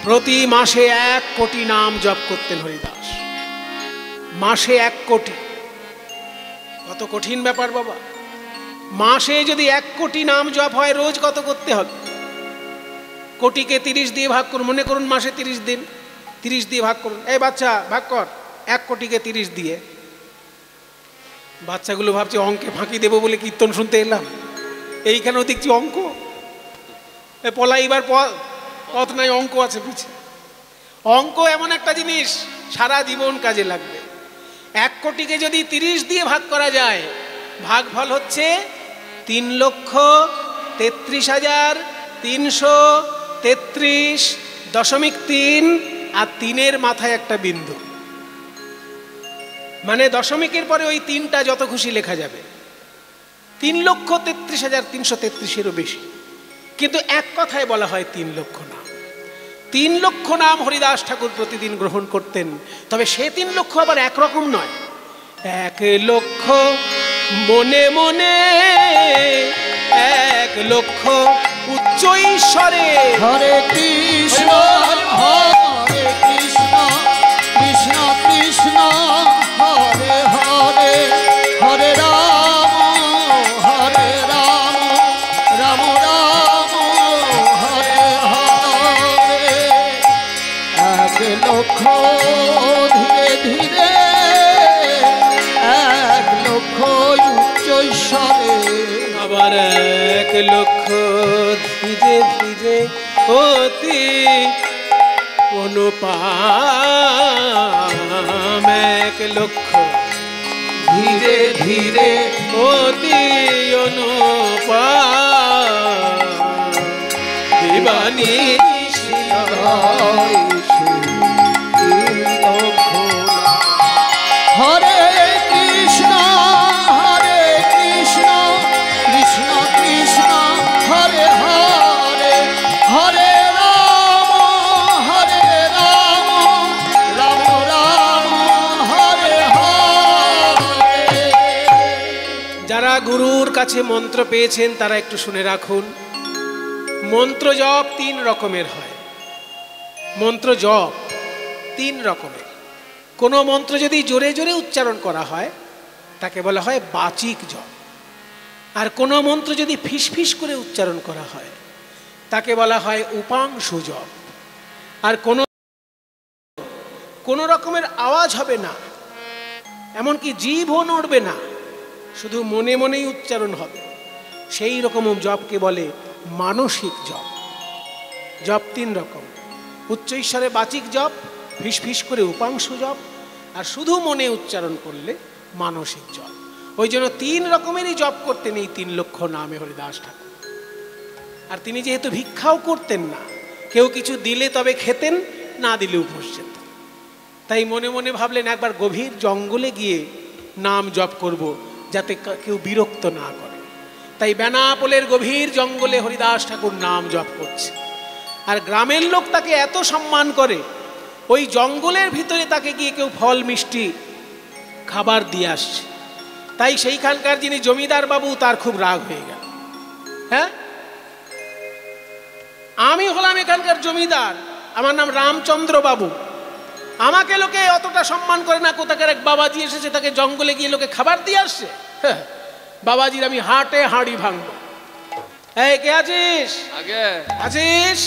প্রতি মাসে 1 কোটি নাম জপ করতেন হরিদাস। মাসে 1 কোটি, কত কঠিন ব্যাপার বাবা। মাসে যদি 1 কোটি নাম জপ হয়, রোজ কত করতে হবে? কোটিকে 30 দিয়ে ভাগ করুন। মনে করুন মাসে 30 দিন, 30 দিয়ে ভাগ করুন। এই বাচ্চা ভাগ কর 1 কোটিকে 30 দিয়ে। বাচ্চাগুলো ভাবছে অঙ্কে ফাঁকি দেবো বলে কীর্তন শুনতে এলাম, এইখানেও দেখছি অঙ্ক। পলাইবার পথ নাই, অঙ্ক আছে পিছে। অঙ্ক এমন একটা জিনিস সারা জীবন কাজে লাগবে। 1 কোটিকে যদি 30 দিয়ে ভাগ করা যায়, ভাগফল হচ্ছে 3,33,333.3, আর 3-এর মাথায় একটা বিন্দু, মানে দশমিকের পরে ওই 3টা যত খুশি লেখা যাবে। 3,33,333-এরও বেশি। কিন্তু এক কথায় বলা হয় 3 লক্ষ নাম। 3 লক্ষ নাম হরিদাস ঠাকুর প্রতিদিন গ্রহণ করতেন। তবে সে 3 লক্ষ আবার একরকম নয়। 1 লক্ষ মনে মনে, 1 লক্ষ উচ্চ ঈশ্বরে। হরে কৃষ্ণ হরে কৃষ্ণ কৃষ্ণ কৃষ্ণ ঈশ্বরে আবার 1 লক্ষ ধীরে ধীরে অতি অনুপাম 1 লক্ষ ধীরে ধীরে অতি অনুপাম দিবানী হরে কৃষ্ণ কৃষ্ণ কৃষ্ণ হরে হরে হরে রাম রাম রাম হরে হরে। যারা গুরুর কাছে মন্ত্র পেয়েছেন তারা একটু শুনে রাখুন। মন্ত্র জপ 3 রকমের হয়। মন্ত্র জপ 3 রকমের। কোনো মন্ত্র যদি জোরে জোরে উচ্চারণ করা হয় তাকে বলা হয় বাচিক জপ, আর কোনো মন্ত্র যদি ফিসফিস করে উচ্চারণ করা হয় তাকে বলা হয় উপাংশু জপ। আর কোনো রকমের আওয়াজ হবে না, এমনকি জিভও নড়বে না, শুধু মনে মনেই উচ্চারণ হবে, সেই রকম জপকে বলে মানসিক জপ। জপ 3 রকম, উচ্চ ঈশ্বরে বাচিক জপ, ফিসফিস করে উপাংশু জপ, আর শুধু মনে উচ্চারণ করলে মানসিক জপ। ওই জন্য 3 রকমেরই জপ করতেন এই 3 লক্ষ নামে হরিদাস ঠাকুর। আর তিনি যেহেতু ভিক্ষাও করতেন না, কেউ কিছু দিলে তবে খেতেন, না দিলে উপোস যেতেন। তাই মনে মনে ভাবলেন একবার গভীর জঙ্গলে গিয়ে নাম জপ করব, যাতে কেউ বিরক্ত না করে। তাই বেনাপোলের গভীর জঙ্গলে হরিদাস ঠাকুর নাম জপ করছে। আর গ্রামের লোক তাকে এত সম্মান করে, ওই জঙ্গলের ভিতরে তাকে গিয়ে কেউ ফল মিষ্টি খাবার দিয়ে আসছে। তাই সেইখানকার যিনি জমিদার বাবু তার খুব রাগ হয়ে গেল। হ্যাঁ, আমি হলাম এখানকার জমিদার, আমার নাম রামচন্দ্র বাবু, আমাকে লোকে অতটা সম্মান করে না, কোথাকার এক বাবাজি এসেছে তাকে জঙ্গলে গিয়ে লোকে খাবার দিয়ে আসছে। হ্যাঁ, বাবাজির আমি হাটে হাঁড়ি ভাঙবো। এই কে আছিস? আগে আছিস?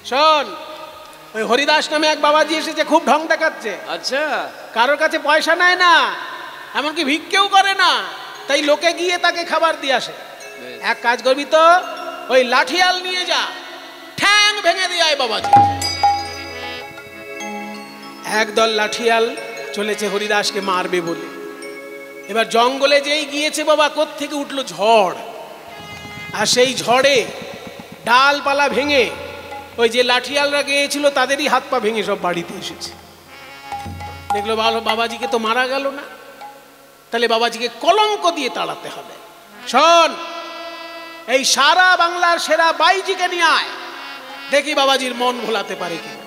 শোন, ওই হরিদাস নামে এক বাবাজি এসেছে, খুব ঢং দেখাচ্ছে। আচ্ছা, কারোর কাছে পয়সা নেয় না, এমনকি ভিক্ষেও করে না, তাই লোকে গিয়ে তাকে খাবার দিয়ে আসে। এক কাজ করবি তো, ওই লাঠিয়াল নিয়ে যা, ঠ্যাং ভেঙে দিয়ে আয় বাবাজি। একদল লাঠিয়াল চলেছে হরিদাসকে মারবে বলে। এবার জঙ্গলে যেই গিয়েছে বাবা, কোত্থেকে উঠলো ঝড়, আর সেই ঝড়ে ডালপালা ভেঙে ওই যে লাঠিয়ালরা গিয়েছিল তাদেরই হাত পা ভেঙে সব বাড়িতে এসেছে। দেখলো ভালো, বাবাজিকে তো মারা গেল না, তাহলে বাবাজিকে কলঙ্ক দিয়ে তাড়াতে হবে। শোন, এই সারা বাংলার সেরা বাইজিকে নিয়ে আয়, দেখি বাবাজির মন ভোলাতে পারে কিনা।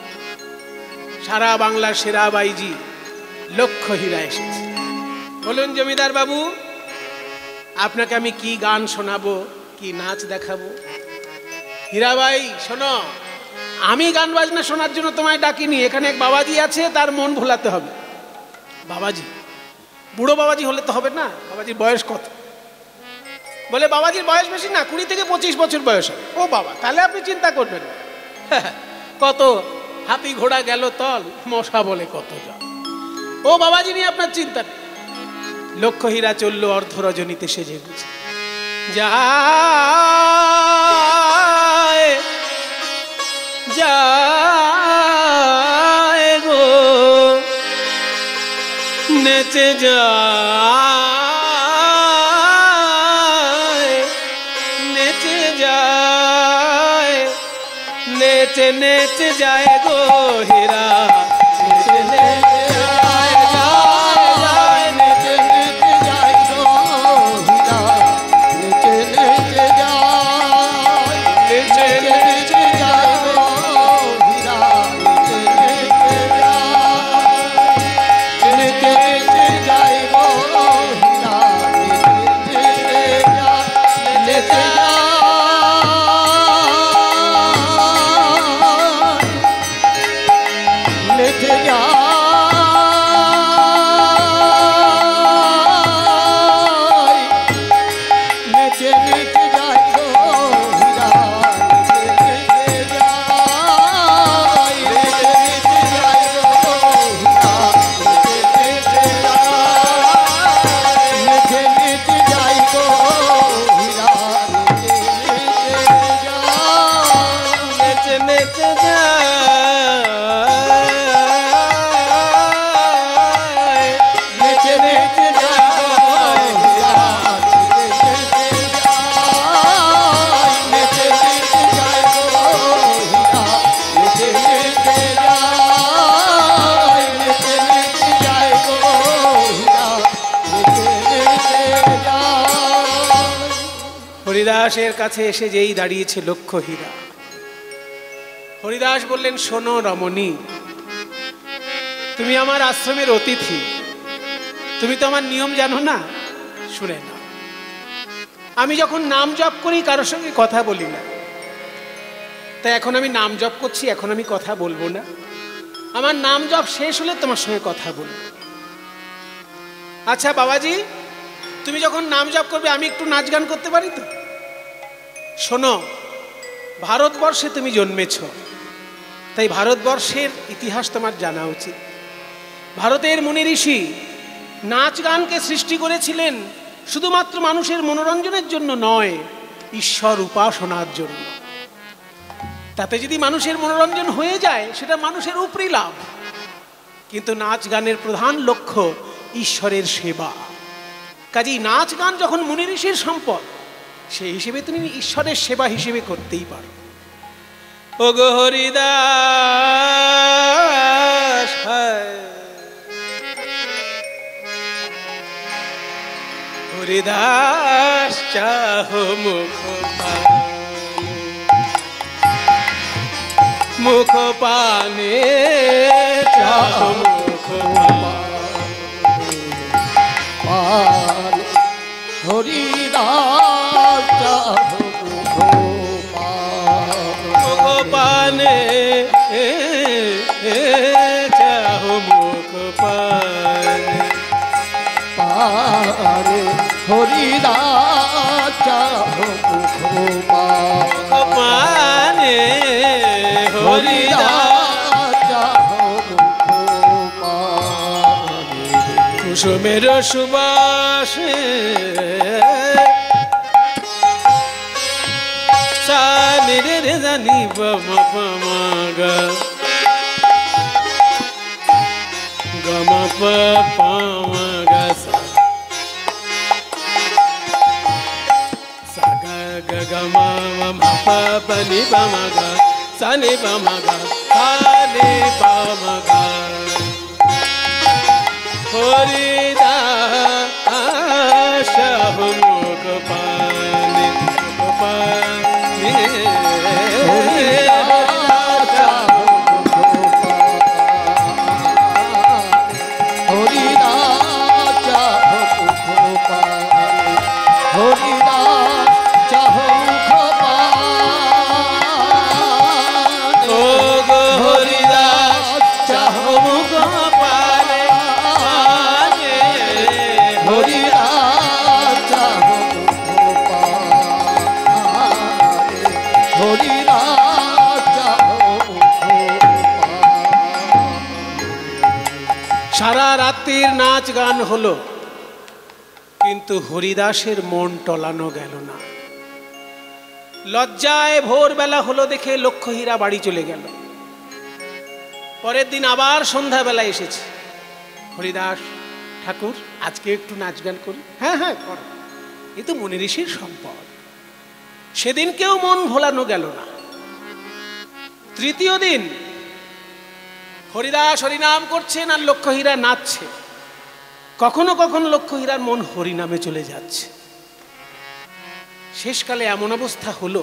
সারা বাংলার সেরা বাইজি লক্ষ্য হীরা এসেছে। বলুন জমিদার বাবু, আপনাকে আমি কি গান শোনাবো, কি নাচ দেখাবো? হীরাবাই শোনো, আমি গান বাজনা শোনার জন্য তোমায় ডাকিনি, এখানে এক বাবাজি আছে, তার মন ভোলাতে হবে। বাবাজি, বুড়ো বাবাজি হলে তো হবে না, বাবাজির বয়স কত? বলে বাবাজির বয়স বেশি না, 20 থেকে 25 বছর বয়স হবে। ও বাবা, তাহলে আপনি চিন্তা করবেন না। কত হাতি ঘোড়া গেল তল, মশা বলে কত জল। ও বাবাজি নিয়ে আপনার চিন্তা নেই। লক্ষ্য হীরা চললো অর্ধ রজনীতে সেজে গুছে। যায় যায় গো নেচে যায়, নেচে যায়, নেচে নেচে যায় গো হীরা, নেচে নেচে যায়, যায় নেচে নেচে যায় গো হীরা, নেচে নেচে যায়, নেচে নেচে যায় গো হীরা, নেচে নেচে যায়, নেচে নেচে যায় গো হীরা, নেচে নেচে যায়, নেচে নেচে যায়, নেচে নেচে যায় গো হীরা, নেচে নেচে যায়, নেচে নেচে যায় গো হীরা, নেচে নেচে যায়, নেচে নেচে যায় হরিদাসের কাছে এসে যেই দাঁড়িয়েছে লক্ষ্য হীরা, হরিদাস বললেন, শোনো রমণী, তুমি আমার আশ্রমের অতিথি, তুমি তো আমার নিয়ম জানো না, শুনে না। আমি যখন নাম জপ করি কারোর সঙ্গে কথা বলি না, তাই এখন আমি নাম জপ করছি, এখন আমি কথা বলবো না। আমার নাম জপ শেষ হলে তোমার সঙ্গে কথা বলবো। আচ্ছা বাবাজি, তুমি যখন নাম জপ করবে আমি একটু নাচ গান করতে পারি তো? শোনো, ভারতবর্ষে তুমি জন্মেছ, তাই ভারতবর্ষের ইতিহাস তোমার জানা উচিত। ভারতের মুনি ঋষি নাচ গানকে সৃষ্টি করেছিলেন শুধুমাত্র মানুষের মনোরঞ্জনের জন্য নয়, ঈশ্বর উপাসনার জন্য। তাতে যদি মানুষের মনোরঞ্জন হয়ে যায় সেটা মানুষের উপরি লাভ, কিন্তু নাচ গানের প্রধান লক্ষ্য ঈশ্বরের সেবা। কাজেই নাচ গান যখন মুনি ঋষির সম্পদ, সেই হিসেবে তুমি ঈশ্বরের সেবা হিসেবে করতেই পারো। ও গো হরিদাস, হরিদাস চাহো মুখ পানে, চাহো মুখ পানে, হরিদাস চাহো মুখ পানে, চাহো মুখ পানে, পানে, হরিদাস চাহো মুখ পানে, হরিদাস চাহো মুখ পানে, কুসুমের সুবাসে সানি রে জানি বামা গমা পামা গমা পানি পামা সানি পামা সানি পামা হরিদাস মুখ পানে, পানে, হরিদাস চাহো মুখ পানে, হরিদাস চাহো মুখ পানে, হরিদাস চাহো মুখ পানে, ও গো হরিদাস চাহো মুখ পানে, হরিদাস চাহো মুখ পানে, হরিদাস চাহো মুখ পানে। সারা রাত্রির নাচ গান হলো, কিন্তু হরিদাসের মন টলানো গেল না। লজ্জায় ভোরবেলা হলো দেখে লক্ষ্য হীরা বাড়ি চলে গেল। পরের দিন আবার সন্ধ্যাবেলা এসেছে, হরিদাস ঠাকুর আজকে একটু নাচ গান করি। হ্যাঁ হ্যাঁ করো, এই তো মুনি ঋষির সম্পদ। সেদিন কেউ মন ভোলানো গেল না। তৃতীয় দিন হরিদাস হরিনাম করছেন আর লক্ষ্য হীরা নাচছে। কখনো কখনো লক্ষ্য হীরার মন হরিনামে চলে যাচ্ছে। শেষকালে এমন অবস্থা হলো,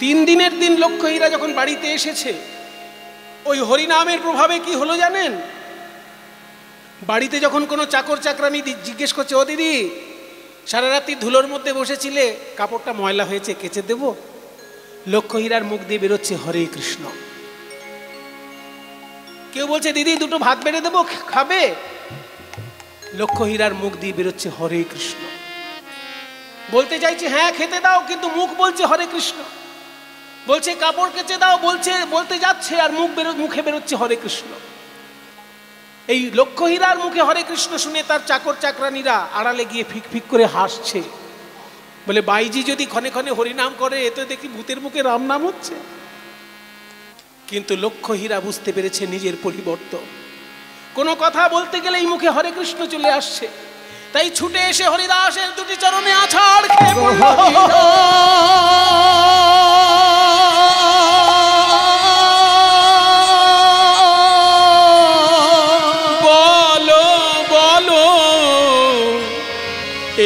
3 দিনের দিন লক্ষ্য হীরা যখন বাড়িতে এসেছে, ওই হরিনামের প্রভাবে কি হলো জানেন? বাড়িতে যখন কোনো চাকর চাকরানি জিজ্ঞেস করছে, ও দিদি সারা রাত্রি ধুলোর মধ্যে বসেছিলে, কাপড়টা ময়লা হয়েছে কেচে দেব, লক্ষ্য হীরার মুখ দিয়ে বেরোচ্ছে হরে কৃষ্ণ। কেউ বলছে দিদি দুটো ভাত বেড়ে দেবো খাবে, লক্ষ্য হীরার মুখ দিয়ে বেরোচ্ছে হরে কৃষ্ণ। বলতে চাইছে হ্যাঁ খেতে দাও, কিন্তু মুখ বলছে হরে কৃষ্ণ। বলছে কাপড় কেচে দাও, বলতে যাচ্ছে আর মুখে বেরোচ্ছে হরে কৃষ্ণ। এই লক্ষ্য হীরার মুখে হরে কৃষ্ণ শুনে তার চাকর চাকরানিরা আড়ালে গিয়ে ফিক ফিক করে হাসছে, বলে বাইজি যদি ক্ষণে ক্ষণে হরিনাম করে, এতে দেখি ভূতের মুখে রাম নাম হচ্ছে। কিন্তু লক্ষ্য হীরা বুঝতে পেরেছে নিজের পরিবর্তন। কোনো কথা বলতে গেলে এই মুখে হরে কৃষ্ণ চলে আসছে, তাই ছুটে এসে হরিদাসের দুটি চরণে আছাড় খেয়ে পড়ল। বলো বলো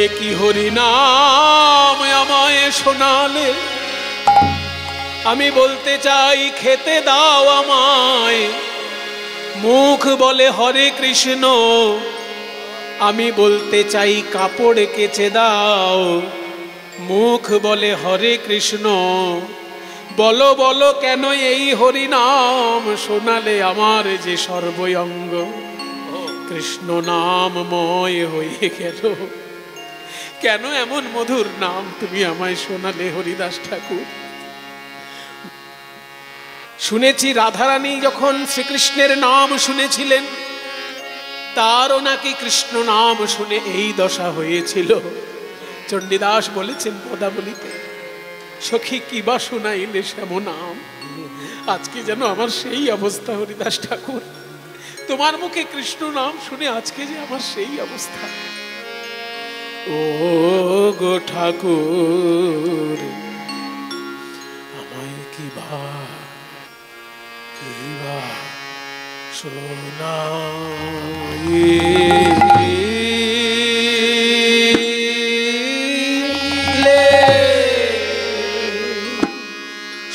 এ কি হরিনাম আমায় শোনালে, আমি বলতে চাই খেতে দাও আমায়। মুখ বলে হরে কৃষ্ণ, আমি বলতে চাই কাপড় কেচে দাও। মুখ বলে হরে কৃষ্ণ, বলো বলো কেন এই হরি নাম শোনালে আমার যে সর্বঙ্গ কৃষ্ণ নামময় হয়ে গেল। কেন এমন মধুর নাম তুমি আমায় শোনালে হরিদাস ঠাকুর? শুনেছি রাধারানী যখন শ্রীকৃষ্ণের নাম শুনেছিলেন, তারও নাকি কৃষ্ণ নাম শুনে এই দশা হয়েছিল। চণ্ডীদাস বলেছেন পদাবলিতে, সখী কিবা শোনাইলে শ্যাম নাম। আজকে যেন আমার সেই অবস্থা হরিদাস ঠাকুর, তোমার মুখে কৃষ্ণ নাম শুনে আজকে যে আমার সেই অবস্থা। ও গো ঠাকুর, আমায় কিবা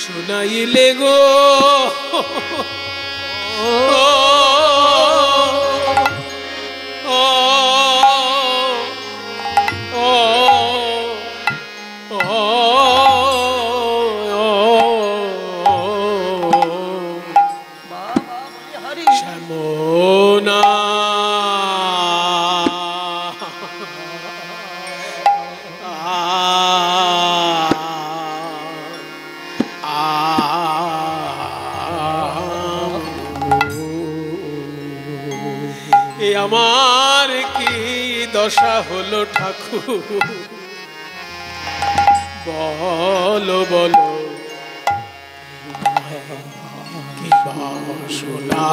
শোনাইলে গো আমার কি দশা হলো ঠাকুর, বলো বলো কি শোনাইলে,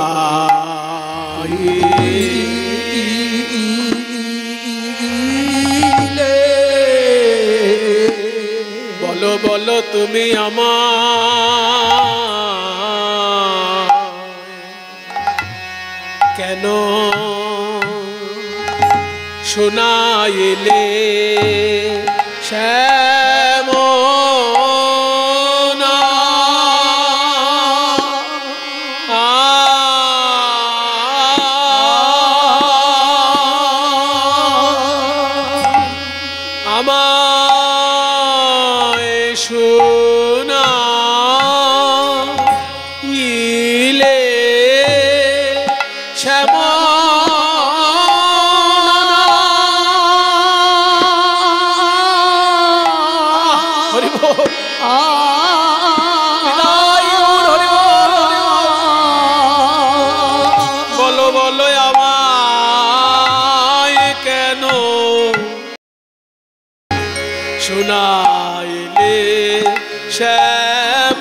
বলো বলো তুমি আমার কেন শোনাইলে শ্যাম আমায় শোনাইলে শ্যাম বলো বলো আমায় কেন শোনাইলে শ্যাম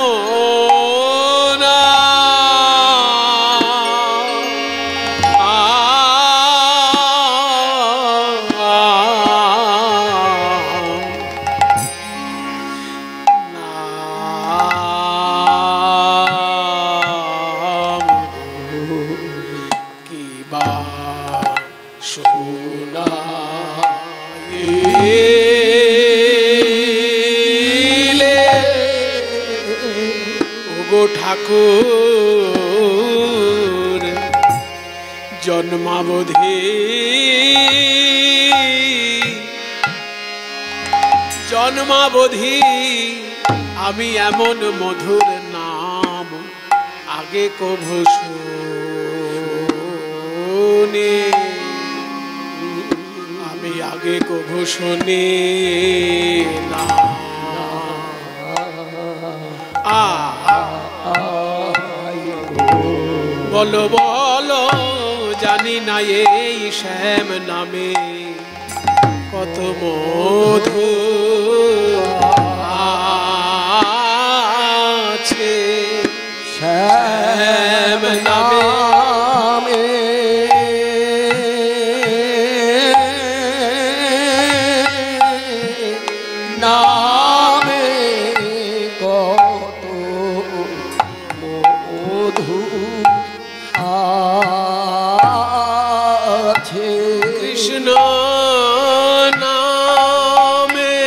ঠাকুর জন্মাবধি জন্মাবধি আমি এমন মধুর নাম আগে কভু শুনি, আমি আগে কভু শুনি না। বলো বলো জানি না এই শ্যাম নামে কত মধু আছে, শ্যাম নামে নামে কত মধু আছে, কৃষ্ণ নামে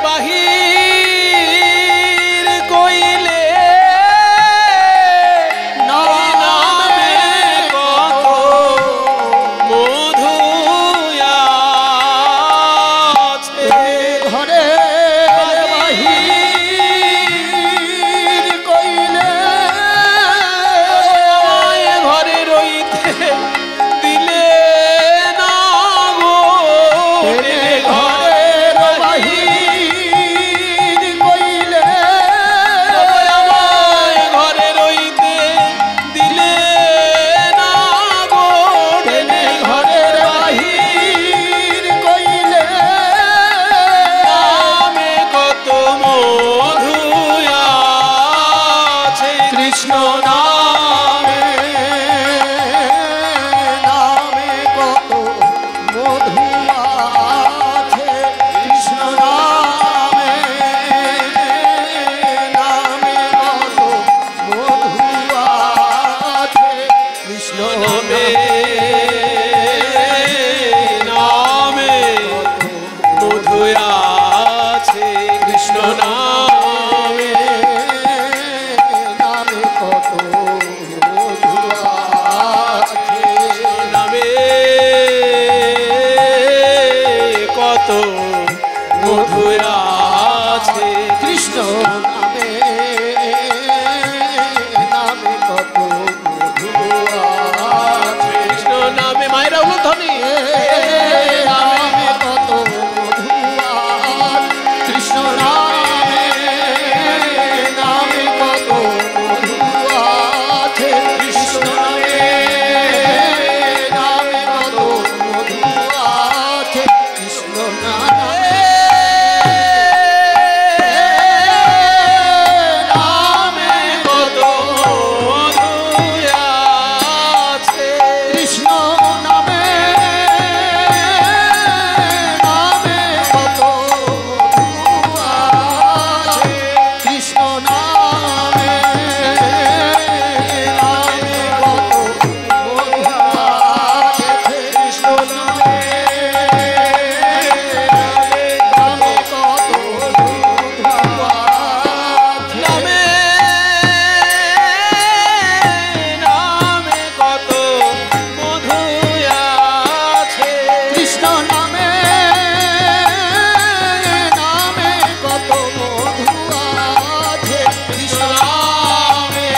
বাহির কইলে নামে কত মধু আছে। ঘরে বাহির কইলে ঘরে রইতে দিলে না গো, ঘরে বাহির কইলে ঘরে রইতে দিলে না গো, ঘরে বাহির কইলে নামে কত মধু আছে। কৃষ্ণ নামে নামে কত মধু আছে। কৃষ্ণ নামে নামে কত মধু আছে। কৃষ্ণ নামে নামে নামে মধু আছে। কৃষ্ণ নামে নামে কত মধু আছে। নামে কত মধু আছে। কৃষ্ণ নামে নামে কত মধু আছে। কৃষ্ণ নামে মায়েরা উলুধ্বনি নামে কত মধু আছে। কৃষ্ণ নামে নামে কত মধু আছে। কৃষ্ণ নামে নামে কত মধু আছে। কৃষ্ণ নামে নামে কত মধু আছে। কৃষ্ণ নামে নামে কত মধু আছে। কৃষ্ণ নামে নামে কত মধু আছে। কৃষ্ণ নামে নামে কত মধু আছে। নামে নামে কত মধু আছে। কৃষ্ণ নামে নামে কত মধু আছে। কৃষ্ণ নামে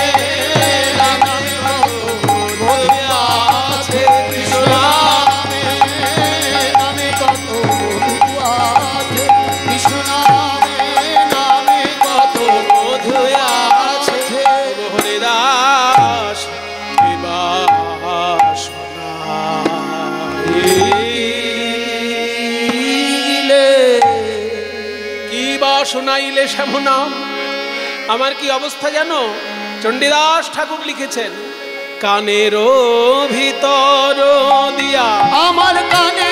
নামে কত মধু আছে। কৃষ্ণ নামে নামে কত মধু আছে। কৃষ্ণ নামে নামে কত মধু আছে। হরিদাস কি বা শোনাইলে শ্যামনা। আমার কি অবস্থা জানো? চণ্ডীদাস ঠাকুর লিখেছেন, কানের ভিতর দিয়া আমার কানে